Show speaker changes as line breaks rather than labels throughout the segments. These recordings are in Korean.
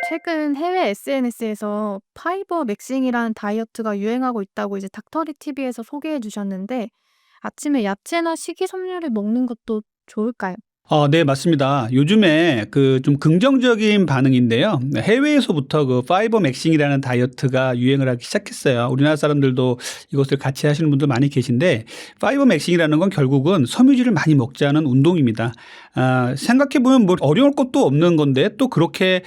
최근 해외 SNS에서 파이버 맥싱이라는 다이어트가 유행하고 있다고 이제 닥터리 TV에서 소개해 주셨는데 아침에 야채나 식이섬유를 먹는 것도 좋을까요?
네, 맞습니다. 요즘에 그 좀 긍정적인 반응인데요. 해외에서부터 그 파이버 맥싱이라는 다이어트가 유행을 하기 시작했어요. 우리나라 사람들도 이것을 같이 하시는 분들 많이 계신데, 파이버 맥싱이라는 건 결국은 섬유질을 많이 먹자는 운동입니다. 생각해 보면 뭐 어려울 것도 없는 건데 또 그렇게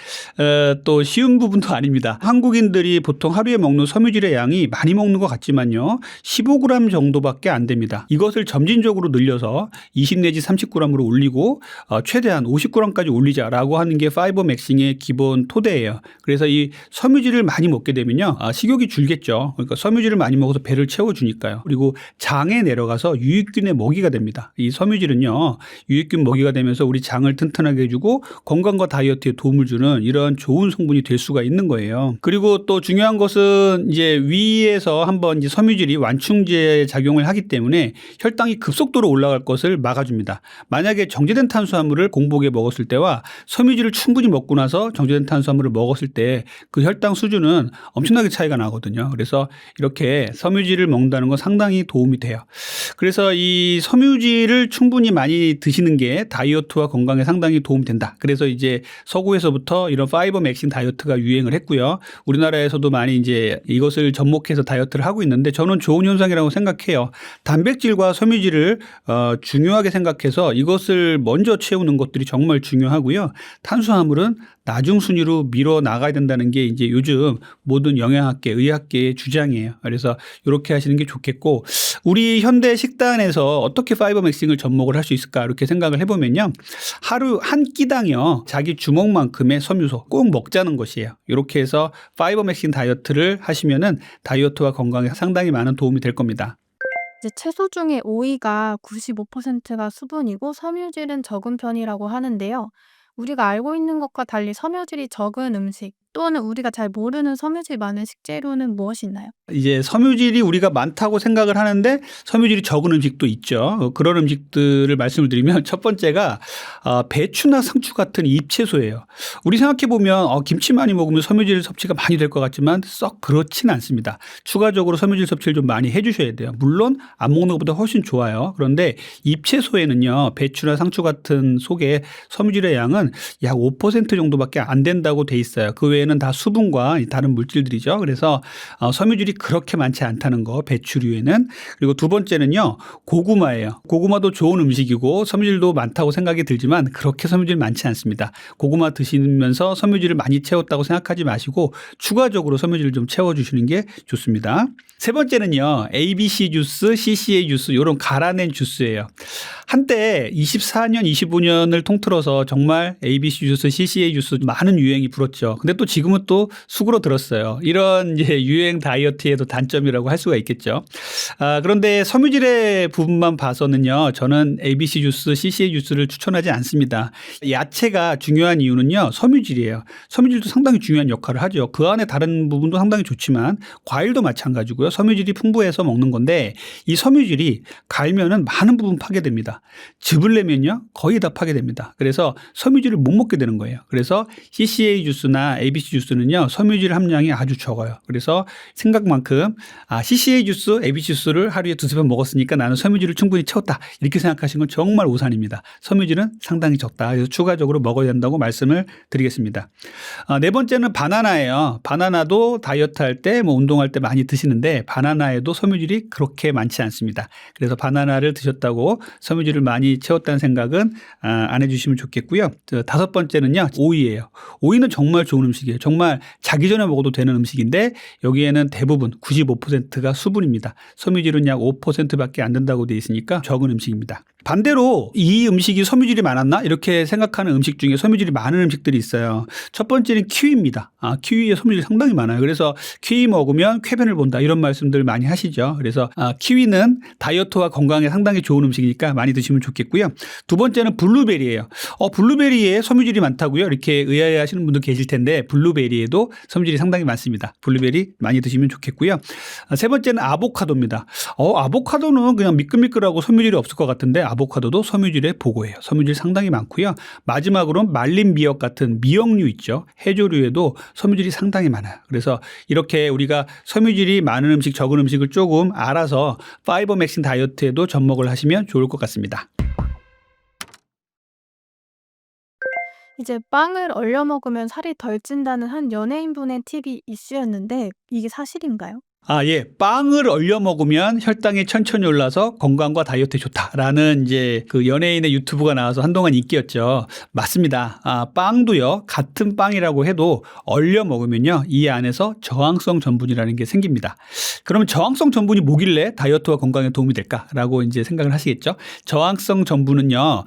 또 쉬운 부분도 아닙니다. 한국인들이 보통 하루에 먹는 섬유질의 양이 많이 먹는 것 같지만요, 15g 정도밖에 안 됩니다. 이것을 점진적으로 늘려서 20 내지 30g으로 올리고 최대한 50g까지 올리자라고 하는 게 파이버 맥싱의 기본 토대예요. 그래서 이 섬유질을 많이 먹게 되면요, 식욕이 줄겠죠. 그러니까 섬유질을 많이 먹어서 배를 채워주니까요. 그리고 장에 내려가서 유익균의 먹이가 됩니다. 이 섬유질은요, 유익균 먹이가 되면서 우리 장을 튼튼하게 해주고 건강과 다이어트에 도움을 주는 이런 좋은 성분이 될 수가 있는 거예요. 그리고 또 중요한 것은 이제 위에서 한번 이제 섬유질이 완충제 작용을 하기 때문에 혈당이 급속도로 올라갈 것을 막아줍니다. 만약에 정제된 탄수화물을 공복에 먹었을 때와 섬유질을 충분히 먹고 나서 정제된 탄수화물을 먹었을 때 그 혈당 수준은 엄청나게 차이가 나거든요. 그래서 이렇게 섬유질을 먹는다는 건 상당히 도움이 돼요. 그래서 이 섬유질을 충분히 많이 드시는 게 다이어트와 건강에 상당히 도움이 된다. 그래서 이제 서구에서부터 이런 파이버 맥싱 다이어트가 유행을 했고요. 우리나라에서도 많이 이제 이것을 접목해서 다이어트를 하고 있는데 저는 좋은 현상이라고 생각해요. 단백질과 섬유질을 중요하게 생각해서 이것을 먼저 채우는 것들이 정말 중요하고요. 탄수화물은 나중 순위로 밀어 나가야 된다는 게 이제 요즘 모든 영양학계, 의학계의 주장이에요. 그래서 이렇게 하시는 게 좋겠고, 우리 현대 식단에서 어떻게 파이버 맥싱을 접목을 할 수 있을까 이렇게 생각을 해보면요, 하루 한 끼당요 자기 주먹만큼의 섬유소 꼭 먹자는 것이에요. 이렇게 해서 파이버 맥싱 다이어트를 하시면은 다이어트와 건강에 상당히 많은 도움이 될 겁니다.
이제 채소 중에 오이가 95%가 수분이고 섬유질은 적은 편이라고 하는데요. 우리가 알고 있는 것과 달리 섬유질이 적은 음식 또는 우리가 잘 모르는 섬유질 많은 식재료는 무엇이 있나요?
이제 섬유질이 우리가 많다고 생각을 하는데 섬유질이 적은 음식도 있죠. 그런 음식들을 말씀을 드리면 첫 번째가 배추나 상추 같은 잎채소예요. 우리 생각해 보면 김치 많이 먹으면 섬유질 섭취가 많이 될 것 같지만 썩 그렇지는 않습니다. 추가적으로 섬유질 섭취를 좀 많이 해 주셔야 돼요. 물론 안 먹는 것보다 훨씬 좋아요. 그런데 잎채소에는요, 배추나 상추 같은 속에 섬유질의 양은 약 5% 정도밖에 안 된다고 돼 있어요. 그 외에는 다 수분과 다른 물질들이죠. 그래서 섬유질이 그렇게 많지 않다는 거, 배추류에는. 그리고 두 번째는요, 고구마예요. 고구마도 좋은 음식이고 섬유질도 많다고 생각이 들지만 그렇게 섬유질 많지 않습니다. 고구마 드시면서 섬유질을 많이 채웠다고 생각하지 마시고 추가적으로 섬유질을 좀 채워주시는 게 좋습니다. 세 번째는요, ABC 주스, CCA 주스 이런 갈아낸 주스예요. 한때 24년, 25년을 통틀어서 정말 ABC 주스, CCA 주스 많은 유행이 불었죠. 근데 또 지금은 또 수그러들었어요. 이런 이제 유행 다이어트에도 단점이라고 할 수가 있겠죠. 그런데 섬유질의 부분만 봐서는요, 저는 ABC 주스, CCA 주스를 추천하지 않습니다. 야채가 중요한 이유는요, 섬유질이에요. 섬유질도 상당히 중요한 역할을 하죠. 그 안에 다른 부분도 상당히 좋지만 과일도 마찬가지고요. 섬유질이 풍부해서 먹는 건데 이 섬유질이 갈면은 많은 부분 파괴됩니다. 즙을 내면요, 거의 다 파괴됩니다. 그래서 섬유질을 못 먹게 되는 거예요. 그래서 CCA 주스나 ABC 주스는요, 섬유질 함량이 아주 적어요. 그래서 생각만큼 CCA 주스, ABC 주스를 하루에 두세 번 먹었으니까 나는 섬유질을 충분히 채웠다, 이렇게 생각하시는 건 정말 오산입니다. 섬유질은 상당히 적다. 그래서 추가적으로 먹어야 된다고 말씀을 드리겠습니다. 네 번째는 바나나예요. 바나나도 다이어트 할 때, 운동할 때 많이 드시는데 바나나에도 섬유질이 그렇게 많지 않습니다. 그래서 바나나를 드셨다고 섬유질을 많이 채웠다는 생각은 안 해주시면 좋겠고요. 다섯 번째는요, 오이예요. 오이는 정말 좋은 음식이에요. 정말 자기 전에 먹어도 되는 음식인데 여기에는 대부분 95%가 수분입니다. 섬유질은 약 5%밖에 안 된다고 돼 있으니까 적은 음식입니다. 반대로 이 음식이 섬유질이 많았나 이렇게 생각하는 음식 중에 섬유질이 많은 음식들이 있어요. 첫 번째는 키위입니다. 키위에 섬유질이 상당히 많아요. 그래서 키위 먹으면 쾌변을 본다, 이런 말씀들 많이 하시죠. 그래서 키위는 다이어트와 건강에 상당히 좋은 음식이니까 많이 드시면 좋겠고요. 두 번째는 블루베리예요. 블루베리에 섬유질이 많다고요? 이렇게 의아해하시는 분도 계실 텐데 블루베리에도 섬유질이 상당히 많습니다. 블루베리 많이 드시면 좋겠고요. 세 번째는 아보카도입니다. 아보카도는 그냥 미끌미끌하고 섬유질이 없을 것 같은데 아보카도도 섬유질의 보고예요. 섬유질 상당히 많고요. 마지막으로는 말린 미역 같은 미역류 있죠. 해조류에도 섬유질이 상당히 많아요. 그래서 이렇게 우리가 섬유질이 많은 음식, 적은 음식을 조금 알아서 파이버 맥신 다이어트에도 접목을 하시면 좋을 것 같습니다.
이제 빵을 얼려 먹으면 살이 덜 찐다는 한 연예인분의 팁이 이슈였는데 이게 사실인가요?
예. 빵을 얼려 먹으면 혈당이 천천히 올라서 건강과 다이어트에 좋다라는 이제 그 연예인의 유튜브가 나와서 한동안 인기였죠. 맞습니다. 빵도요. 같은 빵이라고 해도 얼려 먹으면요. 이 안에서 저항성 전분이라는 게 생깁니다. 그러면 저항성 전분이 뭐길래 다이어트와 건강에 도움이 될까라고 이제 생각을 하시겠죠. 저항성 전분은요.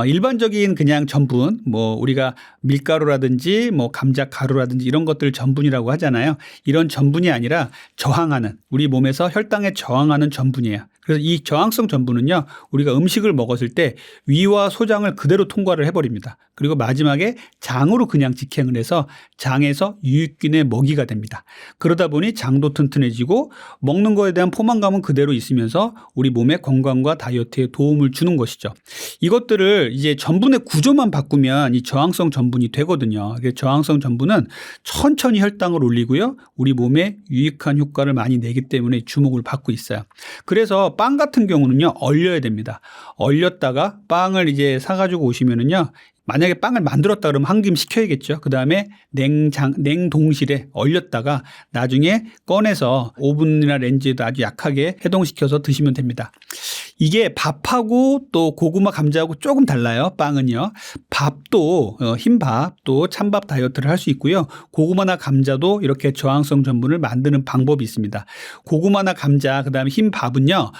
일반적인 그냥 전분, 뭐 우리가 밀가루라든지 뭐 감자 가루라든지 이런 것들 전분이라고 하잖아요. 이런 전분이 아니라 저항하는, 우리 몸에서 혈당에 저항하는 전분이에요. 그래서 이 저항성 전분은요, 우리가 음식을 먹었을 때 위와 소장을 그대로 통과를 해버립니다. 그리고 마지막에 장으로 그냥 직행을 해서 장에서 유익균의 먹이가 됩니다. 그러다 보니 장도 튼튼해지고 먹는 거에 대한 포만감은 그대로 있으면서 우리 몸의 건강과 다이어트에 도움을 주는 것이죠. 이것들을 이제 전분의 구조만 바꾸면 이 저항성 전분이 되거든요. 저항성 전분은 천천히 혈당을 올리고요, 우리 몸에 유익한 효과를 많이 내기 때문에 주목을 받고 있어요. 그래서 빵 같은 경우는요, 얼려야 됩니다. 얼렸다가 빵을 이제 사가지고 오시면은요, 만약에 빵을 만들었다 그러면 한 김 식혀야겠죠. 그 다음에 냉동실에 얼렸다가 나중에 꺼내서 오븐이나 렌즈에도 아주 약하게 해동시켜서 드시면 됩니다. 이게 밥하고 또 고구마 감자하고 조금 달라요. 빵은요. 밥도 흰밥도 찬밥 다이어트를 할 수 있고요. 고구마나 감자도 이렇게 저항성 전분을 만드는 방법이 있습니다. 고구마나 감자 그다음에 흰밥은요.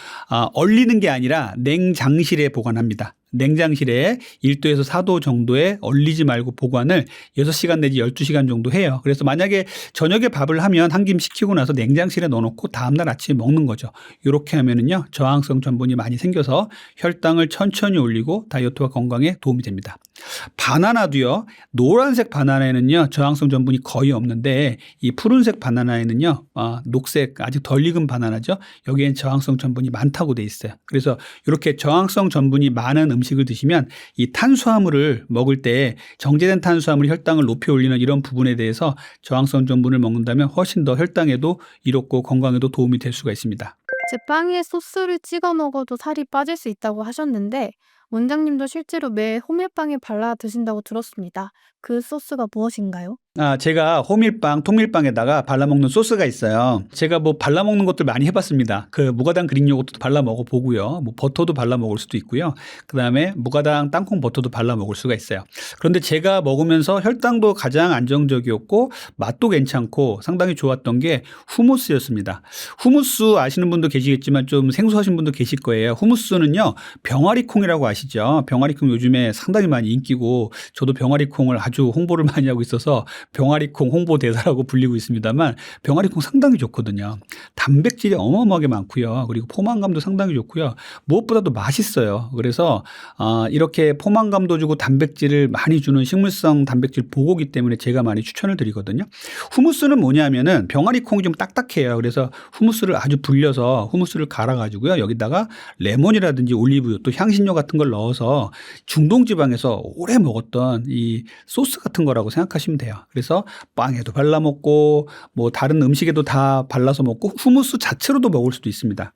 얼리는 게 아니라 냉장실에 보관합니다. 냉장실에 1도에서 4도 정도에 얼리지 말고 보관을 6시간 내지 12시간 정도 해요. 그래서 만약에 저녁에 밥을 하면 한 김 식히고 나서 냉장실에 넣어놓고 다음날 아침에 먹는 거죠. 이렇게 하면은요, 저항성 전분이 많이 생겨서 혈당을 천천히 올리고 다이어트와 건강에 도움이 됩니다. 바나나도요, 노란색 바나나에는요, 저항성 전분이 거의 없는데 이 푸른색 바나나에는요, 녹색 아직 덜 익은 바나나죠. 여기엔 저항성 전분이 많다고 돼 있어요. 그래서 이렇게 저항성 전분이 많은 음식을 드시면 이 탄수화물을 먹을 때 정제된 탄수화물이 혈당을 높이 올리는 이런 부분에 대해서 저항성 전분을 먹는다면 훨씬 더 혈당에도 이롭고 건강에도 도움이 될 수가 있습니다.
제 빵에 소스를 찍어 먹어도 살이 빠질 수 있다고 하셨는데 원장님도 실제로 매일 호밀빵에 발라 드신다고 들었습니다. 그 소스가 무엇인가요?
제가 호밀빵, 통밀빵에다가 발라먹는 소스가 있어요. 제가 뭐 발라먹는 것들 많이 해봤습니다. 그 무가당 그릭 요거트도 발라먹어 보고요. 뭐 버터도 발라먹을 수도 있고요. 그 다음에 무가당 땅콩 버터도 발라먹을 수가 있어요. 그런데 제가 먹으면서 혈당도 가장 안정적이었고 맛도 괜찮고 상당히 좋았던 게 후무스였습니다. 후무스 아시는 분도 계시겠지만 좀 생소하신 분도 계실 거예요. 후무스는요, 병아리콩이라고 아시죠? 병아리콩 요즘에 상당히 많이 인기고 저도 병아리콩을 아주 홍보를 많이 하고 있어서 병아리콩 홍보 대사라고 불리고 있습니다만 병아리콩 상당히 좋거든요. 단백질이 어마어마하게 많고요. 그리고 포만감도 상당히 좋고요. 무엇보다도 맛있어요. 그래서 이렇게 포만감도 주고 단백질을 많이 주는 식물성 단백질 보고기 때문에 제가 많이 추천을 드리거든요. 후무스는 뭐냐면은 병아리콩이 좀 딱딱해요. 그래서 후무스를 아주 불려서 후무스를 갈아가지고요. 여기다가 레몬이라든지 올리브유 또 향신료 같은 걸 넣어서 중동지방에서 오래 먹었던 이 소스 같은 거라고 생각하시면 돼요. 그래서 빵에도 발라 먹고 뭐 다른 음식에도 다 발라서 먹고 후무스 자체로도 먹을 수도 있습니다.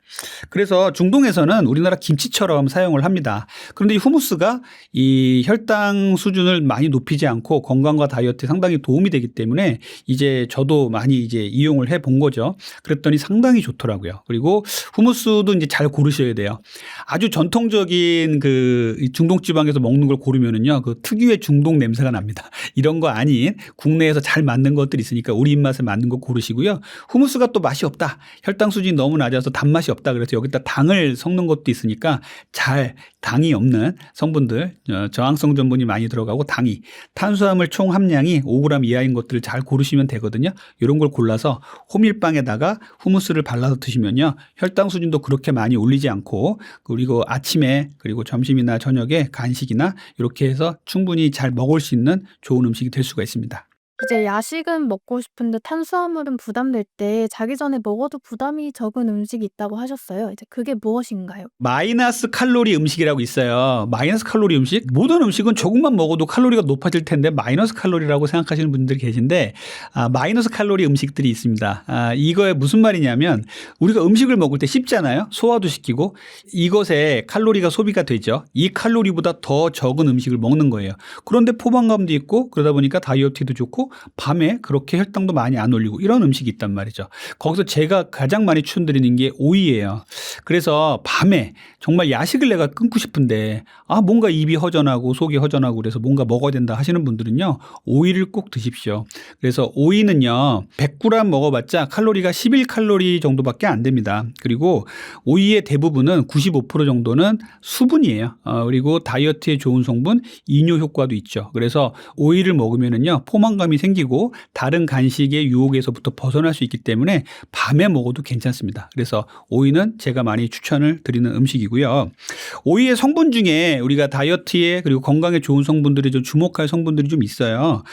그래서 중동에서는 우리나라 김치처럼 사용을 합니다. 그런데 이 후무스가 이 혈당 수준을 많이 높이지 않고 건강과 다이어트에 상당히 도움이 되기 때문에 이제 저도 많이 이제 이용을 해 본 거죠. 그랬더니 상당히 좋더라고요. 그리고 후무스도 이제 잘 고르셔야 돼요. 아주 전통적인 그 중동 지방에서 먹는 걸 고르면은요, 그 특유의 중동 냄새가 납니다. 이런 거 아닌 국내에서 잘 만든 것들이 있으니까 우리 입맛에 맞는 거 고르시고요. 후무스가 또 맛이 없다, 혈당 수준이 너무 낮아서 단맛이 없다, 그래서 여기다 당을 섞는 것도 있으니까 잘 당이 없는 성분들, 저항성 전분이 많이 들어가고 당이, 탄수화물 총 함량이 5g 이하인 것들을 잘 고르시면 되거든요. 이런 걸 골라서 호밀빵에다가 후무스를 발라서 드시면요, 혈당 수준도 그렇게 많이 올리지 않고, 그리고 아침에 그리고 점심이나 저녁에 간식이나 이렇게 해서 충분히 잘 먹을 수 있는 좋은 음식이 될 수가 있습니다.
이제 야식은 먹고 싶은데 탄수화물은 부담될 때 자기 전에 먹어도 부담이 적은 음식이 있다고 하셨어요. 이제 그게 무엇인가요?
마이너스 칼로리 음식이라고 있어요. 마이너스 칼로리 음식? 모든 음식은 조금만 먹어도 칼로리가 높아질 텐데 마이너스 칼로리라고 생각하시는 분들이 계신데 마이너스 칼로리 음식들이 있습니다. 이거에 무슨 말이냐면 우리가 음식을 먹을 때 씹잖아요. 소화도 시키고 이것에 칼로리가 소비가 되죠. 이 칼로리보다 더 적은 음식을 먹는 거예요. 그런데 포만감도 있고 그러다 보니까 다이어트에도 좋고 밤에 그렇게 혈당도 많이 안 올리고 이런 음식이 있단 말이죠. 거기서 제가 가장 많이 추천드리는 게 오이예요. 그래서 밤에 정말 야식을 내가 끊고 싶은데 뭔가 입이 허전하고 속이 허전하고 그래서 뭔가 먹어야 된다 하시는 분들은요. 오이를 꼭 드십시오. 그래서 오이는요. 100g 먹어봤자 칼로리가 11칼로리 정도밖에 안 됩니다. 그리고 오이의 대부분은 95% 정도는 수분이에요. 그리고 다이어트에 좋은 성분 이뇨 효과도 있죠. 그래서 오이를 먹으면은요. 포만감이 생기고 다른 간식의 유혹에서부터 벗어날 수 있기 때문에 밤에 먹어도 괜찮습니다. 그래서 오이는 제가 많이 추천을 드리는 음식이고요. 오이의 성분 중에 우리가 다이어트에 그리고 건강에 좋은 성분들이 좀 주목할 성분들이 좀 있어요.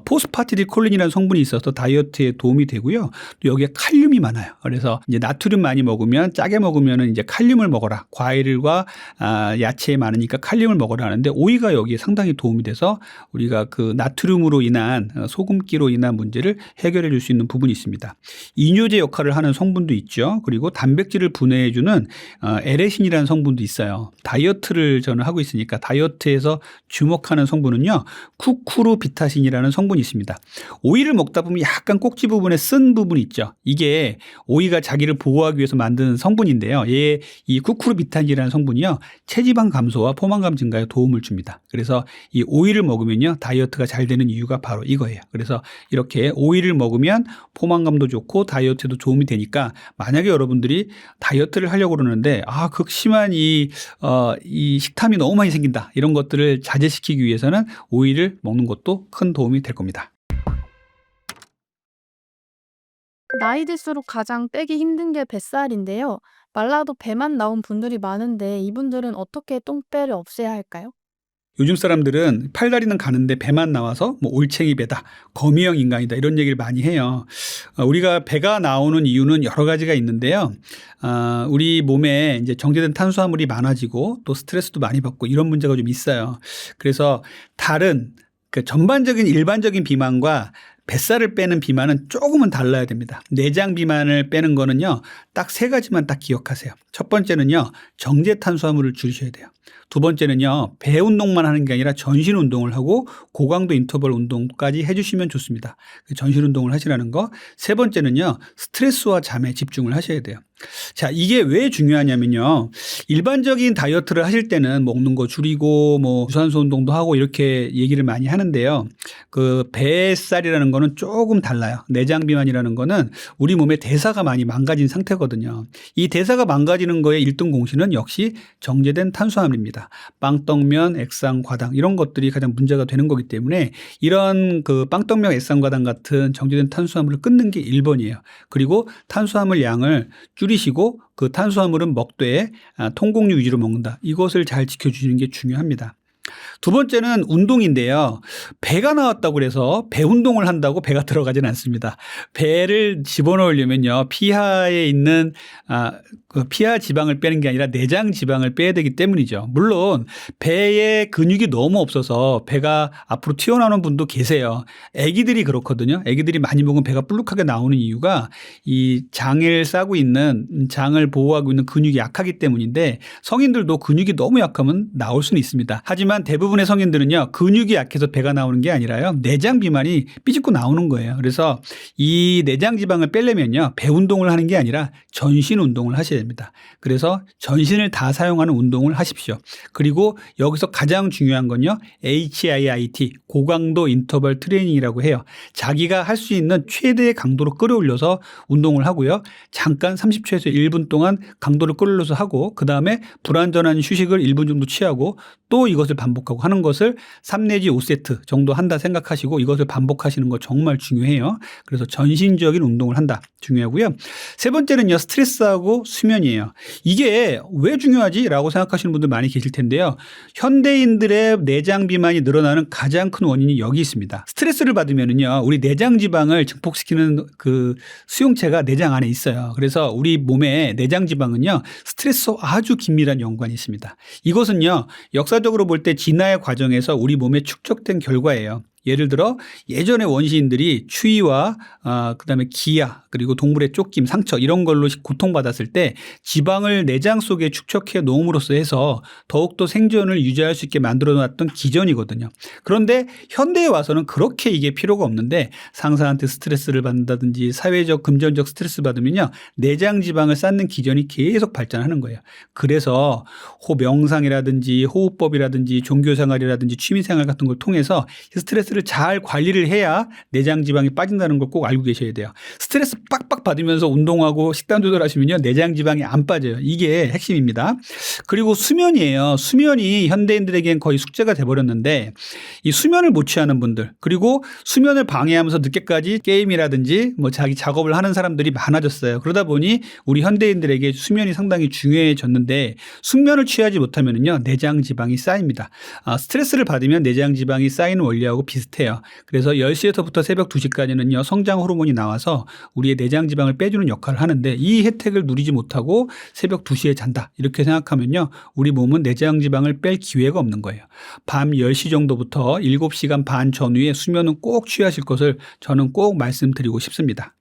포스파티딜콜린이라는 성분이 있어서 다이어트에 도움이 되고요. 또 여기에 칼륨이 많아요. 그래서 이제 나트륨 많이 먹으면 짜게 먹으면은 이제 칼륨을 먹어라. 과일과 야채에 많으니까 칼륨을 먹어라 하는데 오이가 여기에 상당히 도움이 돼서 우리가 그 나트륨으로 인한 소금기로 인한 문제를 해결해 줄 수 있는 부분이 있습니다. 이뇨제 역할을 하는 성분도 있죠. 그리고 단백질을 분해해 주는 에레신이라는 성분도 있어요. 다이어트를 저는 하고 있으니까 다이어트에서 주목하는 성분은요. 쿠쿠르비타신이라는 성분이 있습니다. 오이를 먹다 보면 약간 꼭지 부분에 쓴 부분이 있죠. 이게 오이가 자기를 보호하기 위해서 만든 성분인데요. 이 쿠쿠르비타신이라는 성분이요. 체지방 감소와 포만감 증가에 도움을 줍니다. 그래서 이 오이를 먹으면요. 다이어트가 잘 되는 이유가 바로 이거예요. 그래서 이렇게 오이를 먹으면 포만감도 좋고 다이어트에도 도움이 되니까 만약에 여러분들이 다이어트를 하려고 그러는데 극심한 이 식탐이 너무 많이 생긴다. 이런 것들을 자제시키기 위해서는 오이를 먹는 것도 큰 도움이 될 겁니다.
나이 들수록 가장 빼기 힘든 게 뱃살인데요. 말라도 배만 나온 분들이 많은데 이분들은 어떻게 똥배를 없애야 할까요?
요즘 사람들은 팔다리는 가는데 배만 나와서 뭐 올챙이 배다, 거미형 인간이다 이런 얘기를 많이 해요. 우리가 배가 나오는 이유는 여러 가지가 있는데요. 우리 몸에 이제 정제된 탄수화물이 많아지고 또 스트레스도 많이 받고 이런 문제가 좀 있어요. 그래서 다른 전반적인 일반적인 비만과 뱃살을 빼는 비만은 조금은 달라야 됩니다. 내장 비만을 빼는 거는요. 딱 세 가지만 딱 기억하세요. 첫 번째는요. 정제 탄수화물을 줄이셔야 돼요. 두 번째는요. 배 운동만 하는 게 아니라 전신 운동을 하고 고강도 인터벌 운동까지 해주시면 좋습니다. 전신 운동을 하시라는 거. 세 번째는요. 스트레스와 잠에 집중을 하셔야 돼요. 자, 이게 왜 중요하냐면요. 일반적인 다이어트를 하실 때는 먹는 거 줄이고 뭐 유산소 운동도 하고 이렇게 얘기를 많이 하는데요. 그 뱃살이라는 거는 조금 달라요. 내장 비만이라는 거는 우리 몸의 대사가 많이 망가진 상태거든요. 이 대사가 망가지는 거의 1등 공신은 역시 정제된 탄수화물입니다. 빵떡면, 액상, 과당 이런 것들이 가장 문제가 되는 거기 때문에 이런 그 빵떡면, 액상, 과당 같은 정제된 탄수화물을 끊는 게 1번이에요. 그리고 탄수화물 양을 줄이시고 그 탄수화물은 먹되 통곡류 위주로 먹는다. 이것을 잘 지켜주시는 게 중요합니다. 두 번째는 운동인데요. 배가 나왔다고 그래서 배 운동을 한다고 배가 들어가진 않습니다. 배를 집어넣으려면요. 피하에 있는 그 피하 지방을 빼는 게 아니라 내장 지방을 빼야 되기 때문이죠. 물론 배에 근육이 너무 없어서 배가 앞으로 튀어나오는 분도 계세요. 아기들이 그렇거든요. 아기들이 많이 먹으면 배가 불룩하게 나오는 이유가 이 장을 싸고 있는 장을 보호하고 있는 근육이 약하기 때문인데 성인들도 근육이 너무 약하면 나올 수는 있습니다. 하지만 대부분의 성인들은요. 근육이 약해서 배가 나오는 게 아니라요. 내장 비만이 삐집고 나오는 거예요. 그래서 이 내장 지방을 빼려면요. 배 운동을 하는 게 아니라 전신 운동을 하셔야 됩니다. 그래서 전신을 다 사용하는 운동을 하십시오. 그리고 여기서 가장 중요한 건요. HIIT 고강도 인터벌 트레이닝이라고 해요. 자기가 할 수 있는 최대의 강도로 끌어올려서 운동을 하고요. 잠깐 30초에서 1분 동안 강도를 끌어올려서 하고 그다음에 불완전한 휴식을 1분 정도 취하고 또 이것을 반복하고 운동하고 하는 것을 3 내지 5세트 정도 한다 생각하시고 이것을 반복하시는 거 정말 중요해요. 그래서 전신적인 운동을 한다. 중요하고요. 세 번째는요. 스트레스하고 수면이에요. 이게 왜 중요하지라고 생각하시는 분들 많이 계실 텐데요. 현대인들의 내장 비만이 늘어나는 가장 큰 원인이 여기 있습니다. 스트레스를 받으면은요. 우리 내장 지방을 증폭시키는 그 수용체가 내장 안에 있어요. 그래서 우리 몸의 내장 지방은요. 스트레스와 아주 긴밀한 연관이 있습니다. 이것은요. 역사적으로 볼 때 진화의 과정에서 우리 몸에 축적된 결과예요. 예를 들어 예전에 원시인들이 추위와 그다음에 기아 그리고 동물의 쫓김, 상처 이런 걸로 고통받았을 때 지방을 내장 속에 축적해 놓음으로써 해서 더욱더 생존을 유지할 수 있게 만들어 놨던 기전이거든요. 그런데 현대에 와서는 그렇게 이게 필요가 없는데 상사한테 스트레스를 받는다든지 사회적 금전적 스트레스 받으면요. 내장 지방을 쌓는 기전이 계속 발전하는 거예요. 그래서 명상이라든지 호흡법이라든지 종교생활이라든지 취미생활 같은 걸 통해서 스트레스를 잘 관리를 해야 내장 지방이 빠진다는 걸 꼭 알고 계셔야 돼요. 스트레스 빡빡 받으면서 운동하고 식단 조절하시면요. 내장 지방이 안 빠져요. 이게 핵심입니다. 그리고 수면이에요. 수면이 현대인들에겐 거의 숙제가 돼버렸는데 이 수면을 못 취하는 분들 그리고 수면을 방해하면서 늦게까지 게임이라든지 뭐 자기 작업을 하는 사람들이 많아졌어요. 그러다 보니 우리 현대인들에게 수면이 상당히 중요해졌는데 숙면을 취하지 못하면요. 내장 지방이 쌓입니다. 스트레스를 받으면 내장 지방이 쌓이는 원리하고 비슷해요. 그래서 10시에서부터 새벽 2시까지는요. 성장 호르몬이 나와서 우리의 내장 지방을 빼주는 역할을 하는데 이 혜택을 누리지 못하고 새벽 2시에 잔다. 이렇게 생각하면요. 우리 몸은 내장 지방을 뺄 기회가 없는 거예요. 밤 10시 정도부터 7시간 반 전후에 수면은 꼭 취하실 것을 저는 꼭 말씀드리고 싶습니다.